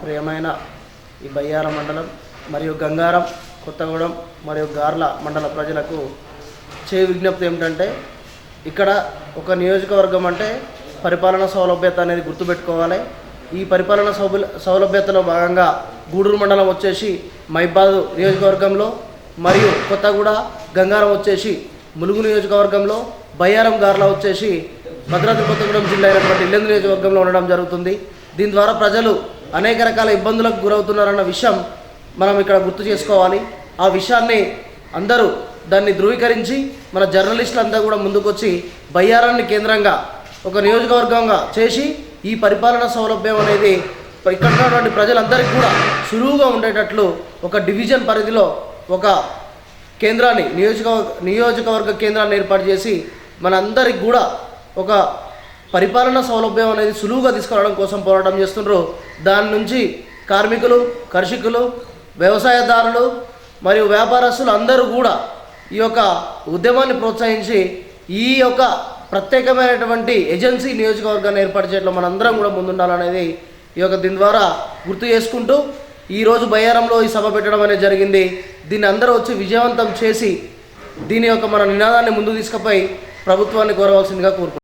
ప్రియమైన ఈ బయ్యారం మండలం మరియు గంగారం, కొత్తగూడెం మరియు గార్ల మండల ప్రజలకు విజ్ఞప్తి ఏమిటంటే, ఇక్కడ ఒక నియోజకవర్గం అంటే పరిపాలన సౌలభ్యత అనేది గుర్తుపెట్టుకోవాలి. ఈ పరిపాలన సౌలభ్యతలో భాగంగా గూడూరు మండలం వచ్చేసి మైబాద్ నియోజకవర్గంలో, మరియు కొత్తగూడ గంగారం వచ్చేసి ములుగు నియోజకవర్గంలో, బయ్యారం గార్ల వచ్చేసి భద్రాద్రి కొత్తగూడెం జిల్లా అయినటువంటి ఇల్లెందు నియోజకవర్గంలో ఉండడం జరుగుతుంది. దీని ద్వారా ప్రజలు అనేక రకాల ఇబ్బందులకు గురవుతున్నారన్న విషయం మనం ఇక్కడ గుర్తు చేసుకోవాలి. ఆ విషయాన్ని అందరూ దాన్ని ధృవీకరించి మన జర్నలిస్టులు అంతా కూడా ముందుకొచ్చి బయ్యారాన్ని కేంద్రంగా ఒక నియోజకవర్గంగా చేసి ఈ పరిపాలన సౌలభ్యం అనేది ఇక్కడ ఉన్నటువంటి ప్రజలందరికీ కూడా సులువుగా ఉండేటట్లు ఒక డివిజన్ పరిధిలో ఒక కేంద్రాన్ని నియోజకవర్గ కేంద్రాన్ని ఏర్పాటు చేసి మనందరికి కూడా ఒక పరిపాలన సౌలభ్యం అనేది సులువుగా తీసుకురావడం కోసం పోరాటం చేస్తున్నారు. దాని నుంచి కార్మికులు, కర్షకులు, వ్యవసాయదారులు మరియు వ్యాపారస్తులు అందరూ కూడా ఈ యొక్క ఉద్యమాన్ని ప్రోత్సహించి ఈ యొక్క ప్రత్యేకమైనటువంటి ఏజెన్సీ నియోజకవర్గాన్ని ఏర్పాటు చేయడంలో మనందరం కూడా ముందుండాలనేది దీని ద్వారా గుర్తు చేసుకుంటూ ఈరోజు బయ్యారంలో ఈ సభ పెట్టడం అనేది జరిగింది. దీన్ని అందరూ వచ్చి విజయవంతం చేసి దీని యొక్క మన నినాదాన్ని ముందుకు తీసుకుపోయి ప్రభుత్వాన్ని కోరవలసిందిగా కోరుకుంటున్నాం.